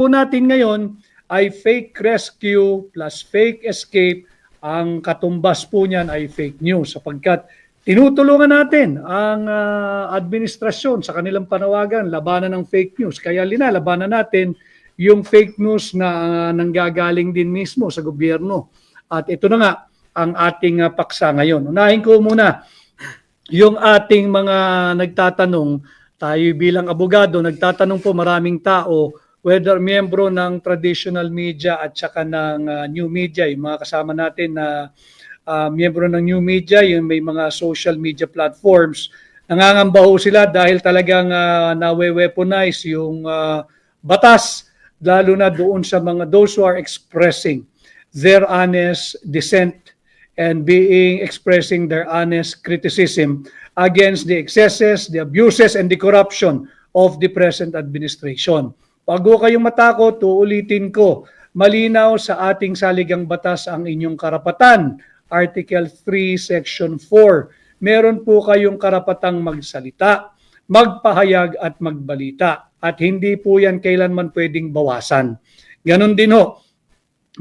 po natin ngayon ay fake rescue plus fake escape. Ang katumbas po niyan ay fake news sapagkat tinutulungan natin ang administrasyon sa kanilang panawagan labanan ng fake news. Kaya linalabanan natin yung fake news na nanggagaling din mismo sa gobyerno. At ito na nga ang ating paksa ngayon. Unahin ko muna yung ating mga nagtatanong. Tayo bilang abogado, nagtatanong po maraming tao whether miyembro ng traditional media at saka ng new media, yung mga kasama natin na miyembro ng new media, yung may mga social media platforms, nangangamba ho sila dahil talagang nawe-weaponize yung batas, lalo na doon sa mga those who are expressing their honest dissent and expressing their honest criticism against the excesses, the abuses, and the corruption of the present administration. Bago kayong matakot, uulitin ko, malinaw sa ating saligang batas ang inyong karapatan. Article 3, Section 4. Meron po kayong karapatang magsalita, magpahayag at magbalita. At hindi po yan kailanman pwedeng bawasan. Ganon din ho,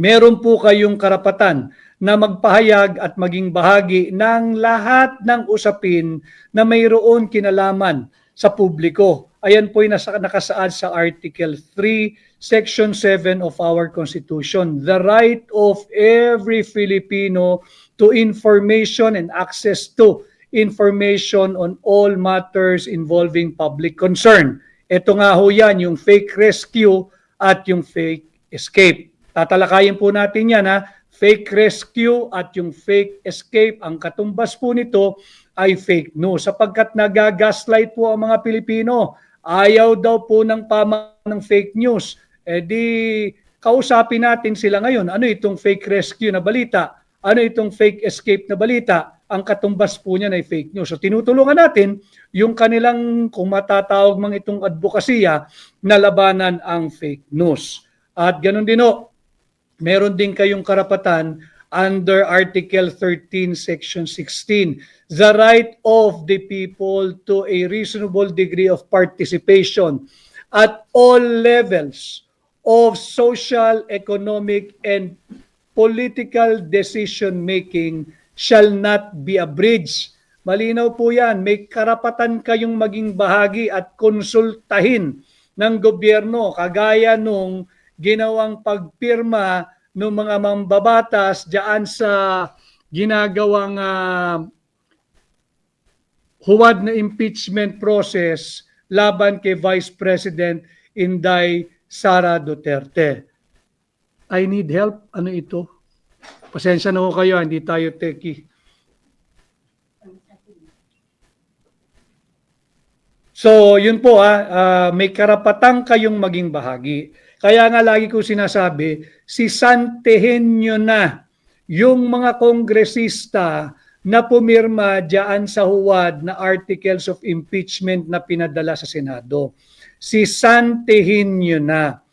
meron po kayong karapatan na magpahayag at maging bahagi ng lahat ng usapin na mayroon kinalaman sa publiko. Ayan po yung nakasaad sa Article 3, Section 7 of our Constitution. The right of every Filipino to information and access to information on all matters involving public concern. Ito nga ho yan, yung fake rescue at yung fake escape. Tatalakayin po natin yan ha. Fake rescue at yung fake escape, ang katumbas po nito ay fake news sapagkat nagagaslight po ang mga Pilipino. Ayaw daw po ng ng fake news. Eh di kausapin natin sila ngayon. Ano itong fake rescue na balita? Ano itong fake escape na balita? Ang katumbas po niyan ay fake news. So tinutulungan natin yung kanilang, kung matatawag mang itong advokasya, na labanan ang fake news. At ganun din o, meron din kayong karapatan under Article 13, Section 16, the right of the people to a reasonable degree of participation at all levels of social, economic, and political decision-making shall not be abridged. Malinaw po yan, may karapatan kayong maging bahagi at konsultahin ng gobyerno, kagaya nung ginawang pagpirma ng mga mambabatas diyan sa ginagawang huwad na impeachment process laban kay Vice President Inday Sara Duterte. I need help. Ano ito? Pasensya na ho kayo, hindi tayo techie. So, yun po may karapatang kayong maging bahagi. Kaya nga lagi ko sinasabi, sisantehin nyo na yung mga kongresista na pumirma diyan sa huwad na articles of impeachment na pinadala sa Senado. Sisantehin nyo na.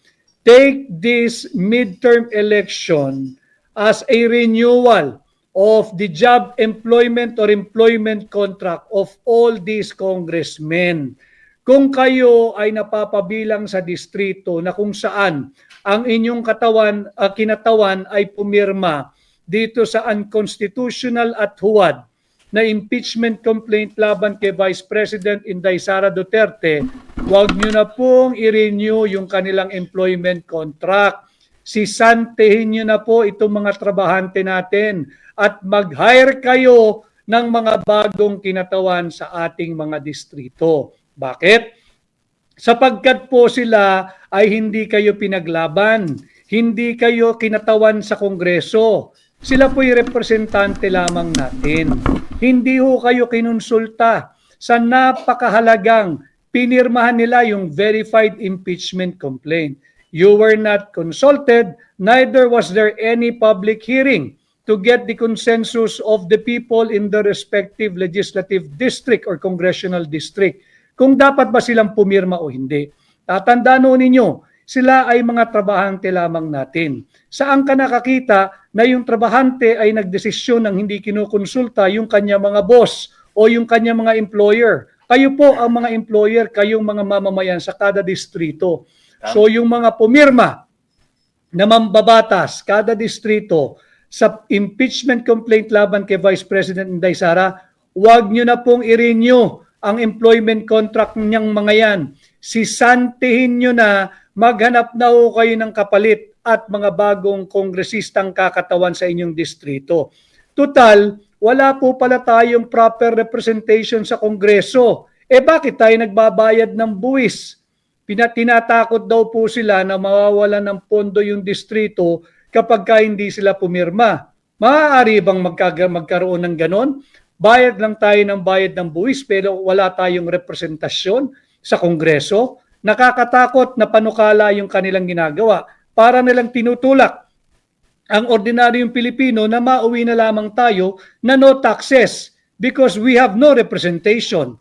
Take this midterm election as a renewal of the job employment or employment contract of all these congressmen. Kung kayo ay napapabilang sa distrito na kung saan ang inyong kinatawan ay pumirma dito sa unconstitutional at huwad na impeachment complaint laban kay Vice President Inday Sara Duterte, huwag nyo na pong i-renew yung kanilang employment contract. Sisantehin nyo na po itong mga trabahante natin at mag-hire kayo ng mga bagong kinatawan sa ating mga distrito. Bakit? Sapagkat po sila ay hindi kayo pinaglaban, hindi kayo kinatawan sa Kongreso. Sila po'y representante lamang natin. Hindi ho kayo kinonsulta sa napakahalagang pinirmahan nila yung verified impeachment complaint. You were not consulted, neither was there any public hearing to get the consensus of the people in the respective legislative district or congressional district. Kung dapat ba silang pumirma o hindi. Tatandaan ninyo, sila ay mga trabahante lamang natin. Saan ka nakakita na yung trabahante ay nagdesisyon ng hindi kinukonsulta yung kanya mga boss o yung kanya mga employer? Kayo po ang mga employer, kayong mga mamamayan sa kada distrito. So yung mga pumirma na mambabatas kada distrito sa impeachment complaint laban kay Vice President Inday Sara, huwag nyo na pong i-renew ang employment contract niyang mga yan. Sisantihin nyo na, maghanap na ho kayo ng kapalit at mga bagong kongresistang kakatawan sa inyong distrito. Total, wala po pala tayong proper representation sa Kongreso. Bakit tayo nagbabayad ng buwis? Tinatakot daw po sila na mawawalan ng pondo yung distrito kapag hindi sila pumirma. Maaari bang magkaroon ng ganon? Bayad lang tayo ng bayad ng buwis pero wala tayong representasyon sa Kongreso. Nakakatakot na panukala yung kanilang ginagawa. Para nilang tinutulak ang ordinaryong Pilipino na mauwi na lamang tayo na no taxes because we have no representation.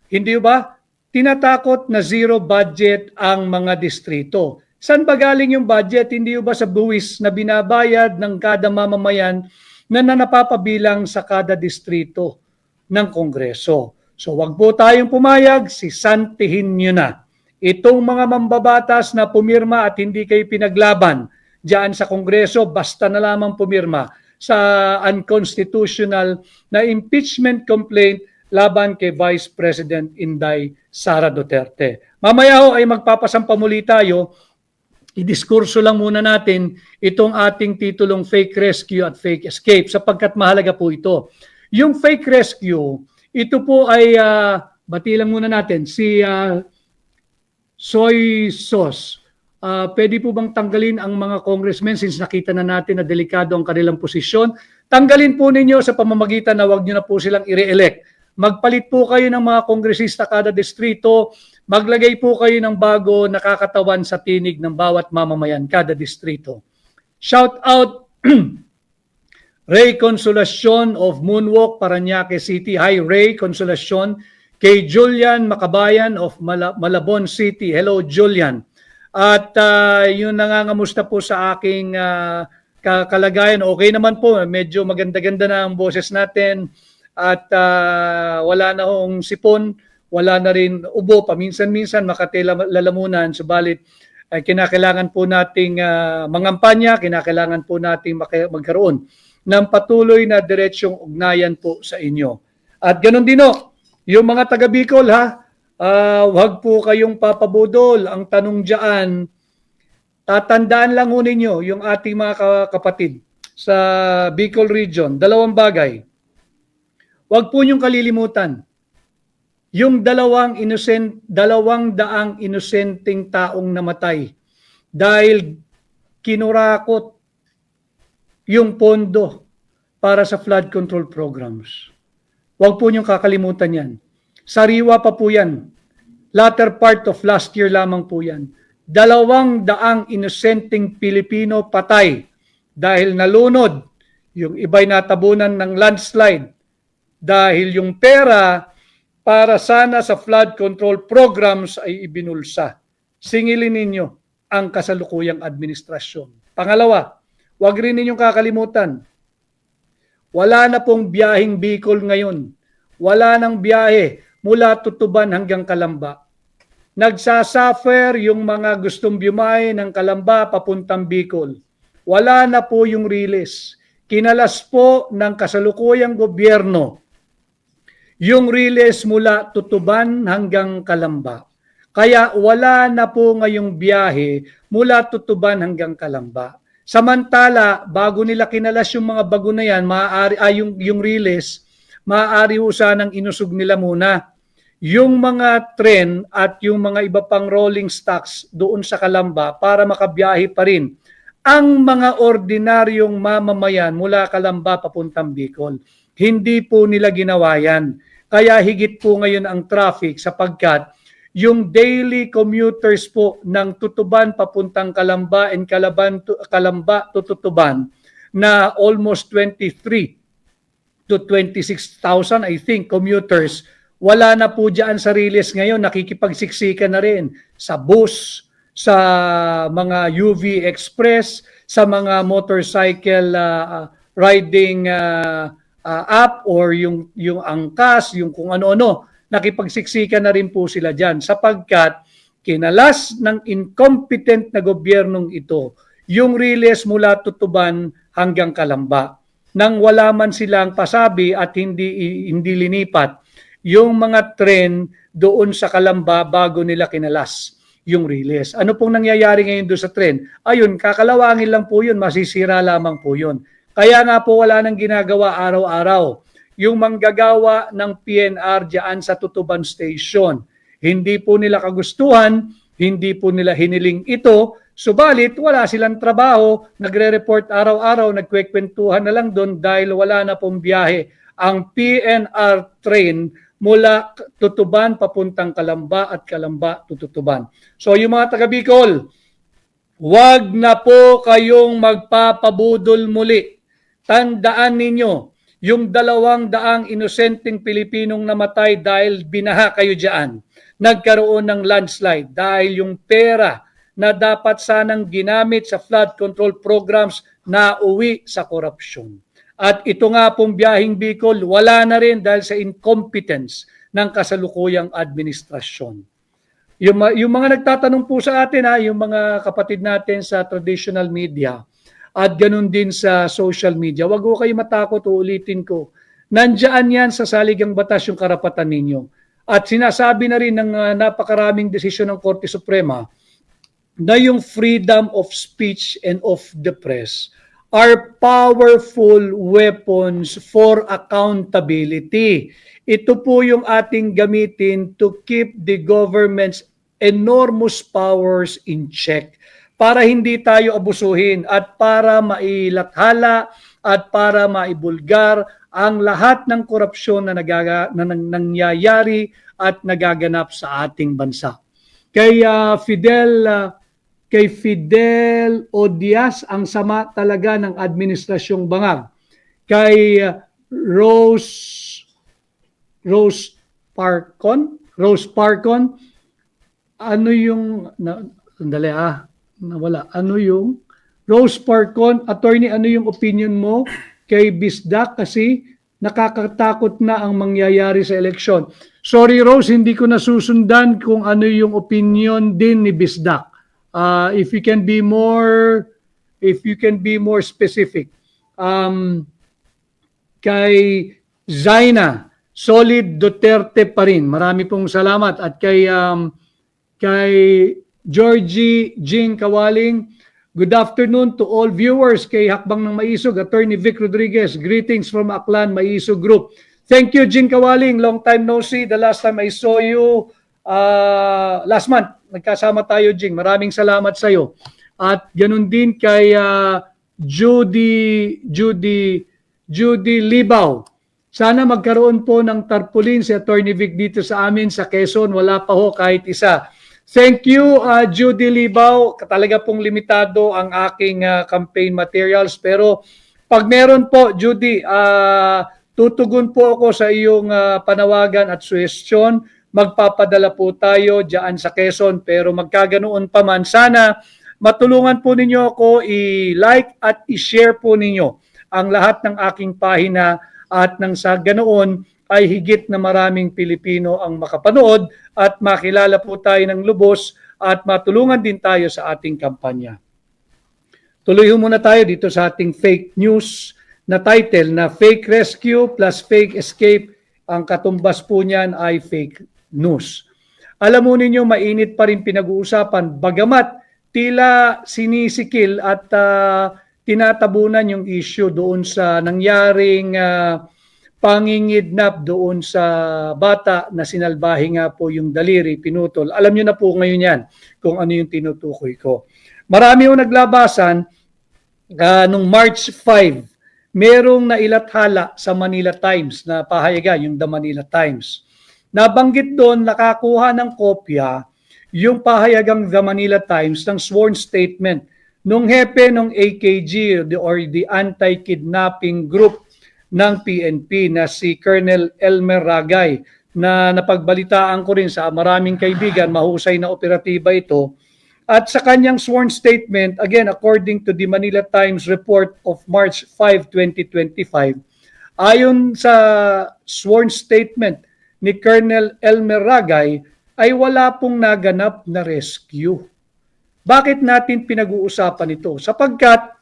Hindi ba? Tinatakot na zero budget ang mga distrito. Saan ba galing yung budget? Hindi ba sa buwis na binabayad ng kada mamamayan na napapabilang sa kada distrito ng Kongreso? So wag po tayong pumayag, sisantihin nyo na. Itong mga mambabatas na pumirma at hindi kayo pinaglaban diyan sa Kongreso, basta na lamang pumirma sa unconstitutional na impeachment complaint laban kay Vice President Inday Sara Duterte. Mamaya ho ay magpapasampa muli tayo. I-diskurso lang muna natin itong ating titulong fake rescue at fake escape sapagkat mahalaga po ito. Yung fake rescue, ito po ay, bati lang muna natin, si Soy Sos. Pwede po bang tanggalin ang mga congressmen since nakita na natin na delikado ang kanilang posisyon? Tanggalin po ninyo sa pamamagitan na wag nyo na po silang i-re-elect. Magpalit po kayo ng mga kongresista kada distrito, maglagay po kayo ng bago nakakatawan sa tinig ng bawat mamamayan kada distrito. Shout out Ray Consolacion of Moonwalk, Parañaque City. Hi Ray Consolacion. Kay Julian Makabayan of Malabon City. Hello Julian. At yung nangangamusta po sa aking kalagayan. Okay naman po, medyo maganda-ganda na ang boses natin. At wala na hong sipon, wala na rin ubo, paminsan-minsan makatilalamunan, subalit kinakailangan po nating mangampanya, kinakailangan po nating magkaroon ng patuloy na diretsyong ugnayan po sa inyo. At ganoon din yung mga taga Bicol huwag po kayong papabudol. Ang tanong diyan, tatandaan lang ninyo yung ating mga kapatid sa Bicol region, dalawang bagay. Huwag po niyong kalilimutan, yung dalawang daang inosenteng taong namatay dahil kinurakot yung pondo para sa flood control programs. Huwag po niyong kakalimutan yan. Sariwa pa po yan. Latter part of last year lamang po yan. 200 inosenteng Pilipino patay dahil nalunod, yung iba'y natabunan ng landslide. Dahil yung pera para sana sa flood control programs ay ibinulsa. Singilin ninyo ang kasalukuyang administrasyon. Pangalawa, huwag rin ninyong kakalimutan, wala na pong biyaheng Bicol ngayon. Wala nang biyahe mula Tutuban hanggang Calamba. Nagsasuffer yung mga gustong biyahe ng Calamba papuntang Bicol. Wala na po yung riles. Kinalas po ng kasalukuyang gobyerno yung riles mula Tutuban hanggang Calamba. Kaya wala na po ngayong biyahe mula Tutuban hanggang Calamba. Samantala, bago nila kinalas yung mga bago na yan, yung riles, maaari sanang inusog nila muna yung mga tren at yung mga iba pang rolling stocks doon sa Calamba para makabiyahe pa rin ang mga ordinaryong mamamayan mula Calamba papuntang Bicol. Hindi po nila ginawa yan. Kaya higit po ngayon ang traffic sapagkat yung daily commuters po ng Tutuban papuntang Calamba and Calamba to Tutuban na almost 23 to 26,000 I think commuters, wala na po dyan sa riles ngayon, nakikipagsiksikan na rin sa bus, sa mga UV Express, sa mga motorcycle riding app or yung angkas, yung kung ano-ano, nakipagsiksikan na rin po sila dyan sapagkat kinalas ng incompetent na gobyernong ito yung Riles mula Tutuban hanggang Calamba nang wala man silang pasabi at hindi linipat yung mga tren doon sa Calamba bago nila kinalas yung Riles. Ano pong nangyayari ngayon doon sa tren? Ayun, kakalawangin lang po yun, masisira lamang po yun. Kaya nga po wala nang ginagawa araw-araw. Yung manggagawa ng PNR dyan sa Tutuban Station. Hindi po nila kagustuhan, hindi po nila hiniling ito, subalit wala silang trabaho, nagre-report araw-araw, nagkwekwentuhan na lang doon dahil wala na pong biyahe. Ang PNR train mula Tutuban papuntang Calamba at Calamba to Tutuban. So yung mga taga Bicol, wag na po kayong magpapabudol muli. Tandaan ninyo, yung 200 inosenteng Pilipinong namatay dahil binaha kayo dyan. Nagkaroon ng landslide dahil yung pera na dapat sanang ginamit sa flood control programs na uwi sa korupsyon. At ito nga pong biyaheng Bicol, wala na rin dahil sa incompetence ng kasalukuyang administrasyon. Yung mga nagtatanong po sa atin, yung mga kapatid natin sa traditional media at ganun din sa social media, wag ko kayo matakot, uulitin ko. Nandiyan yan sa saligang batas yung karapatan ninyo. At sinasabi na rin ng napakaraming desisyon ng Korte Suprema na yung freedom of speech and of the press are powerful weapons for accountability. Ito po yung ating gamitin to keep the government's enormous powers in check para hindi tayo abusuhin at para mailathala at para maibulgar ang lahat ng korupsyon na nangyayari at nagaganap sa ating bansa. Kay Fidel Odias, ang sama talaga ng administrasyong Bangag. Kay Rose Parcon, ano yung ano yung Rose Parcon, attorney, ano yung opinion mo kay Bisdak kasi nakakatakot na ang mangyayari sa eleksyon? Sorry Rose, hindi ko nasusundan kung ano yung opinion din ni Bisdak. If you can be more specific. Kay Zaina, solid Duterte pa rin. Marami pong salamat. At kay Georgie Jing Kawaling, good afternoon to all viewers. Kay Hakbang ng Maisog, Attorney Vic Rodriguez, greetings from Aklan Maisog Group. Thank you, Jing Kawaling. Long time no see. The last time I saw you, last month, nagkasama tayo, Jing. Maraming salamat sa iyo. At ganun din kay Judy Libaw. Sana magkaroon po ng tarpaulin si Attorney Vic dito sa amin sa Quezon. Wala pa ho kahit isa. Thank you, Judy Libaw. Talaga pong limitado ang aking campaign materials. Pero pag meron po, Judy, tutugon po ako sa iyong panawagan at suhestyon. Magpapadala po tayo dyan sa Quezon, pero magkaganoon pa man, sana matulungan po ninyo ako i-like at i-share po ninyo ang lahat ng aking pahina at nang sa ganoon ay higit na maraming Pilipino ang makapanood at makilala po tayo ng lubos at matulungan din tayo sa ating kampanya. Tuloy muna tayo dito sa ating fake news na title na Fake Rescue plus Fake Escape. Ang katumbas po niyan ay fake news. Alam mo ninyo, mainit pa rin pinag-uusapan bagamat tila sinisikil at tinatabunan yung issue doon sa nangyaring pangingidnap doon sa bata na sinalbahe nga po yung daliri, pinutol. Alam nyo na po ngayon yan kung ano yung tinutukoy ko. Marami yung naglabasan nung March 5, merong nailathala sa Manila Times na pahayagan, yung The Manila Times. Nabanggit doon, nakakuha ng kopya yung pahayagang The Manila Times ng sworn statement nung hepe ng AKG or the Anti-Kidnapping Group ng PNP na si Colonel Elmer Ragay na napagbalitaan ko rin sa maraming kaibigan, mahusay na operatiba ito. At sa kanyang sworn statement, again according to the Manila Times report of March 5, 2025, ayon sa sworn statement ni Colonel Elmer Ragay, ay wala pong naganap na rescue. Bakit natin pinag-uusapan ito? Sapagkat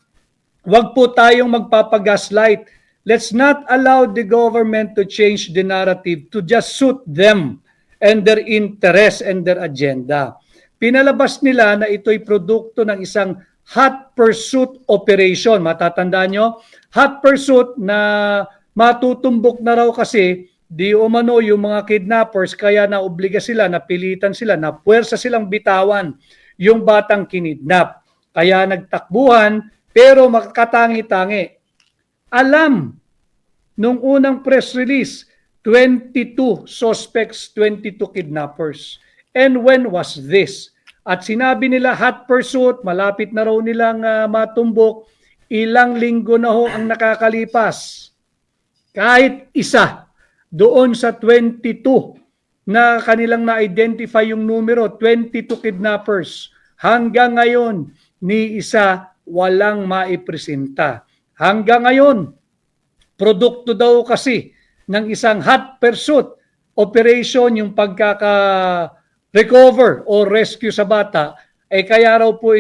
wag po tayong magpapagaslight. Let's not allow the government to change the narrative to just suit them and their interest and their agenda. Pinalabas nila na ito'y produkto ng isang hot pursuit operation. Matatandaan nyo? Hot pursuit na matutumbok na raw kasi di umano yung mga kidnappers kaya naobliga sila, napilitan sila, napuwersa silang bitawan yung batang kinidnap. Kaya nagtakbuhan pero makatangi-tangi. Alam nung unang press release, 22 suspects, 22 kidnappers. And when was this? At sinabi nila hot pursuit, malapit na raw nilang matumbok, ilang linggo na ho ang nakakalipas. Kahit isa doon sa 22 na kanilang na-identify yung numero, 22 kidnappers. Hanggang ngayon, ni isa walang maipresenta. Hanggang ngayon, produkto daw kasi ng isang hot pursuit operation yung pagkaka-recover o rescue sa bata, ay kaya raw po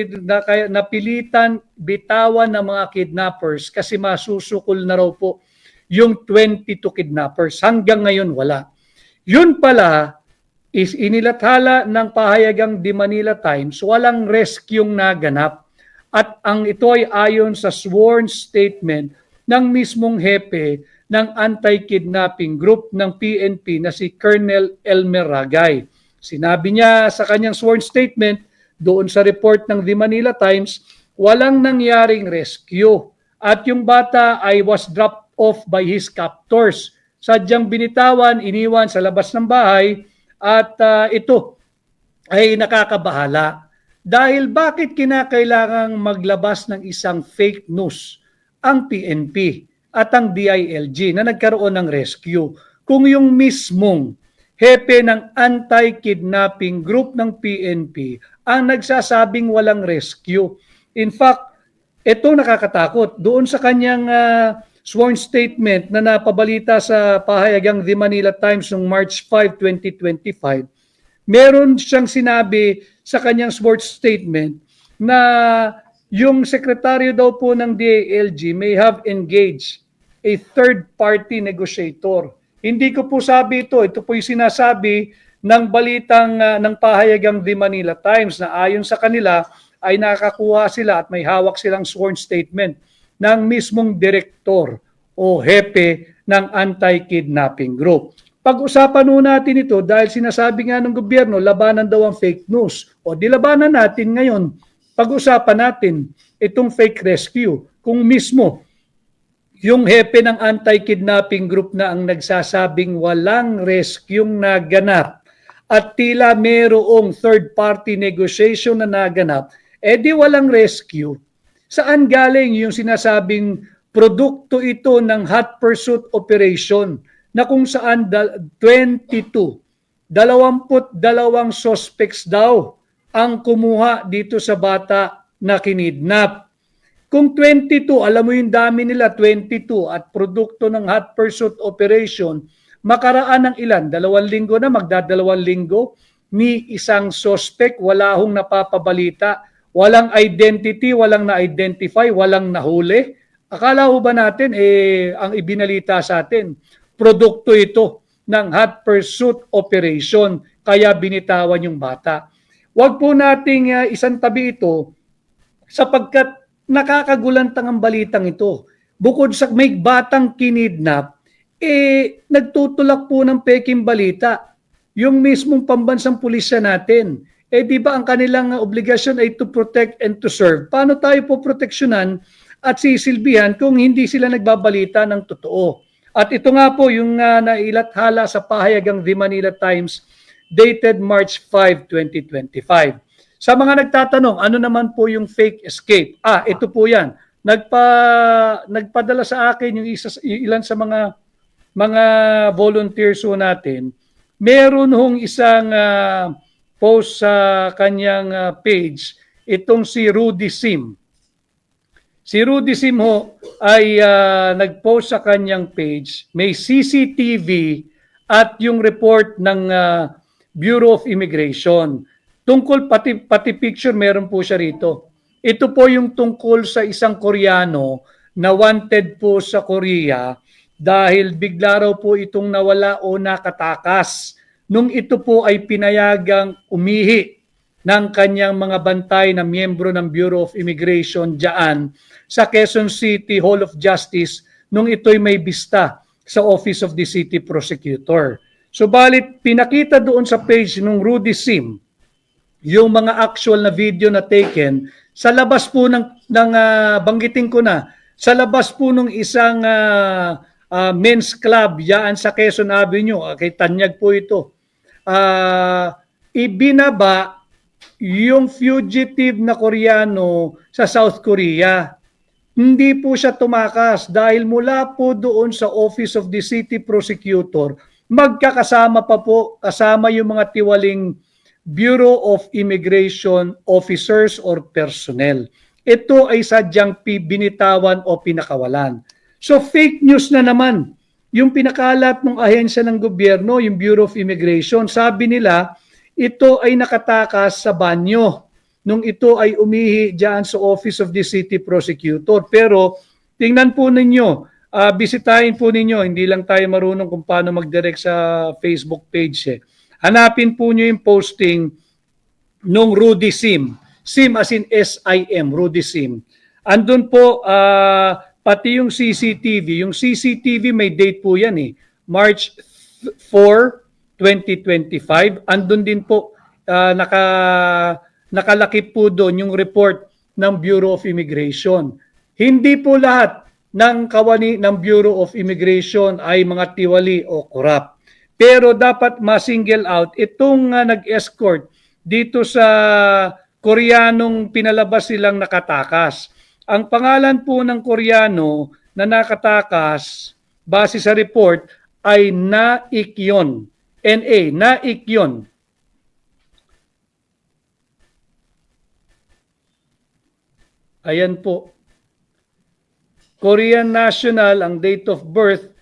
napilitan bitawan ng mga kidnappers kasi masusukol na raw po yung 22 kidnappers. Hanggang ngayon wala. Yun pala is inilathala ng pahayagang The Manila Times, walang rescue'ng naganap. At ang ito ay ayon sa sworn statement ng mismong hepe ng anti-kidnapping group ng PNP na si Colonel Elmer Ragay. Sinabi niya sa kanyang sworn statement doon sa report ng The Manila Times, walang nangyaring rescue at yung bata ay was dropped off by his captors. Sadyang binitawan, iniwan sa labas ng bahay at ito ay nakakabahala. Dahil bakit kinakailangang maglabas ng isang fake news ang PNP at ang DILG na nagkaroon ng rescue kung yung mismong hepe ng anti-kidnapping group ng PNP ang nagsasabing walang rescue. In fact, ito nakakatakot. Doon sa kanyang sworn statement na napabalita sa pahayagang The Manila Times noong March 5, 2025, meron siyang sinabi sa kanyang sworn statement na yung sekretaryo daw po ng DILG may have engaged a third-party negotiator. Hindi ko po sabi ito po yung sinasabi ng balitang ng pahayagang The Manila Times na ayon sa kanila ay nakakuha sila at may hawak silang sworn statement ng mismong direktor o hepe ng anti-kidnapping group. Pag-usapan nun natin ito dahil sinasabi nga ng gobyerno, labanan daw ang fake news. O dilabanan natin ngayon, pag-usapan natin itong fake rescue. Kung mismo yung hepe ng anti-kidnapping group na ang nagsasabing walang rescue naganap at tila mayroong third-party negotiation na naganap, di walang rescue. Saan galing yung sinasabing produkto ito ng hot pursuit operation na kung saan 22 suspects daw ang kumuha dito sa bata na kinidnap. Kung 22, alam mo yung dami nila, 22 at produkto ng hot pursuit operation, makaraan ng ilan? 2 linggo na, magdadalawang linggo, ni isang suspect, wala hong napapabalita, walang identity, walang na-identify, walang nahuli. Akala ho ba natin, ang ibinalita sa atin, produkto ito ng hot pursuit operation, kaya binitawan yung bata. Huwag po nating isantabi ito sapagkat nakakagulantang ang balitang ito. Bukod sa may batang kinidnap, nagtutulak po ng peking balita yung mismong pambansang pulisya natin. Di ba ang kanilang obligasyon ay to protect and to serve? Paano tayo po proteksyonan at sisilbihan kung hindi sila nagbabalita ng totoo? At ito nga po yung nailathala sa pahayagang The Manila Times dated March 5, 2025. Sa mga nagtatanong, ano naman po yung fake escape? Ito po yan. Nagpadala sa akin yung ilan sa mga volunteers ho natin. Meron hong isang post sa kanyang page, itong si Rudy Sim. Si Rudy Sim ho ay nag-post sa kanyang page, may CCTV at yung report ng Bureau of Immigration. Tungkol pati picture meron po siya rito. Ito po yung tungkol sa isang Koreano na wanted po sa Korea dahil bigla raw po itong nawala o nakatakas nung ito po ay pinayagang umihi ng kanyang mga bantay na miyembro ng Bureau of Immigration diyan sa Quezon City Hall of Justice nung ito'y may bista sa Office of the City Prosecutor. Subalit, pinakita doon sa page ng Rudy Sim yung mga actual na video na taken sa labas po banggitin ko na, sa labas po ng isang men's club yan sa Quezon Avenue, kay Tanyag po ito. Ibinaba yung fugitive na Koreano sa South Korea. Hindi po siya tumakas dahil mula po doon sa Office of the City Prosecutor, magkakasama pa po, kasama yung mga tiwaling Bureau of Immigration officers or personnel. Ito ay sadyang binitawan o pinakawalan. So fake news na naman. Yung pinakalat ng ahensya ng gobyerno, yung Bureau of Immigration, sabi nila, ito ay nakatakas sa banyo nung ito ay umihi dyan sa Office of the City Prosecutor. Pero tingnan po ninyo, bisitahin po ninyo, hindi lang tayo marunong kung paano mag-direct sa Facebook page. Hanapin po nyo yung posting nung Rudy Sim. Sim as in S-I-M, Rudy Sim. Andun po, pati yung CCTV. Yung CCTV may date po yan March 4, 2025. Andun din po, nakalakip po doon yung report ng Bureau of Immigration. Hindi po lahat ng kawani ng Bureau of Immigration ay mga tiwali o corrupt. Pero dapat ma-single out itong nag-escort dito sa Koreanong pinalabas silang nakatakas. Ang pangalan po ng Koreano na nakatakas base sa report ay Na-ik-yeon. N-A, Na-ik-yeon. Ayan po. Korean national, ang date of birth,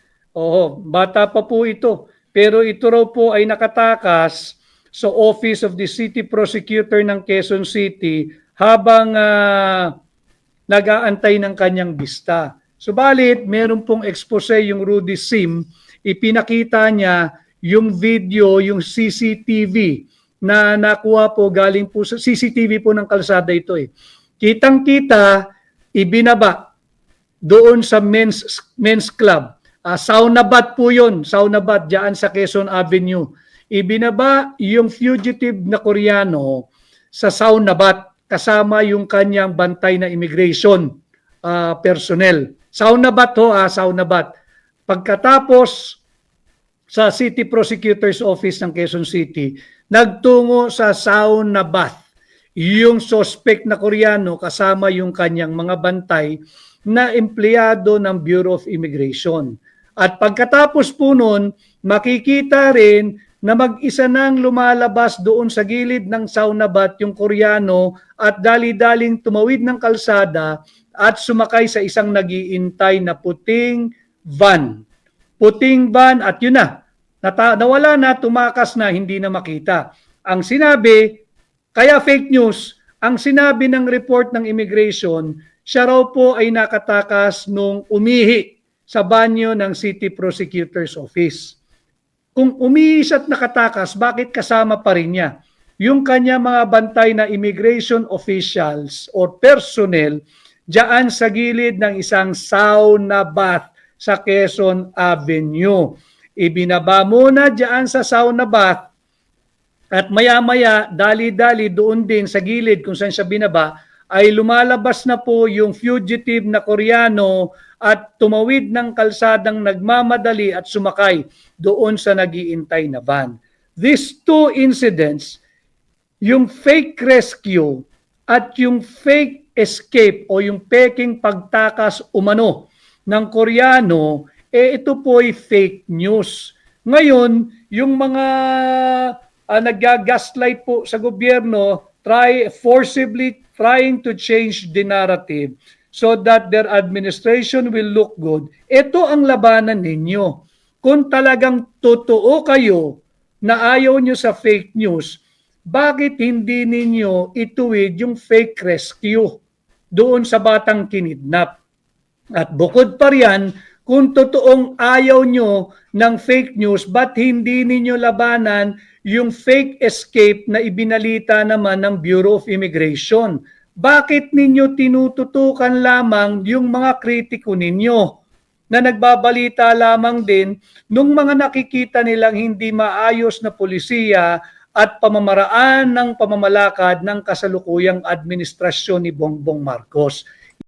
bata pa po ito. Pero ito raw po ay nakatakas sa Office of the City Prosecutor ng Quezon City habang nag-aantay ng kanyang bista. Subalit, meron pong expose yung Rudy Sim, ipinakita niya yung video, yung CCTV na nakuha po galing po sa CCTV po ng kalsada ito Kitang-kita, ibinaba doon sa men's club. Saunabat po yun, Saunabat dyan sa Quezon Avenue. Ibinaba yung fugitive na Koreano sa Saunabat kasama yung kanyang bantay na immigration personnel. Saunabat Saunabat. Pagkatapos sa City Prosecutor's Office ng Quezon City, nagtungo sa Saunabat yung suspect na Koreano kasama yung kanyang mga bantay na empleyado ng Bureau of Immigration. At pagkatapos po nun, makikita rin na mag-isa nang lumalabas doon sa gilid ng Saunabat yung Koreano at dali-daling tumawid ng kalsada at sumakay sa isang nag-iintay na puting van. Puting van at yun na, nawala na, tumakas na, hindi na makita. Ang sinabi, kaya fake news, ang sinabi ng report ng immigration, siya raw po ay nakatakas nung umihi sa banyo ng City Prosecutor's Office. Kung umiis at nakatakas, bakit kasama pa rin niya yung kanya mga bantay na immigration officials or personnel diyan sa gilid ng isang sauna bath sa Quezon Avenue. Ibinaba muna diyan sa sauna bath at maya-maya, dali-dali doon din sa gilid kung saan siya binaba, ay lumalabas na po yung fugitive na Koreano at tumawid ng kalsadang nagmamadali at sumakay doon sa nag-iintay na van. These two incidents, yung fake rescue at yung fake escape o yung peking pagtakas umano ng Koreano, ito po ay fake news. Ngayon, yung mga nag-gaslight po sa gobyerno, forcibly trying to change the narrative so that their administration will look good. Ito ang labanan ninyo. Kung talagang totoo kayo na ayaw nyo sa fake news, bakit hindi ninyo ituwid yung fake rescue doon sa batang kinidnap? At bukod pa riyan, kung totoong ayaw nyo ng fake news, ba't hindi ninyo labanan yung fake escape na ibinalita naman ng Bureau of Immigration? Bakit ninyo tinututukan lamang yung mga kritiko ninyo na nagbabalita lamang din nung mga nakikita nilang hindi maayos na polisiya at pamamaraan ng pamamalakad ng kasalukuyang administrasyon ni Bongbong Marcos?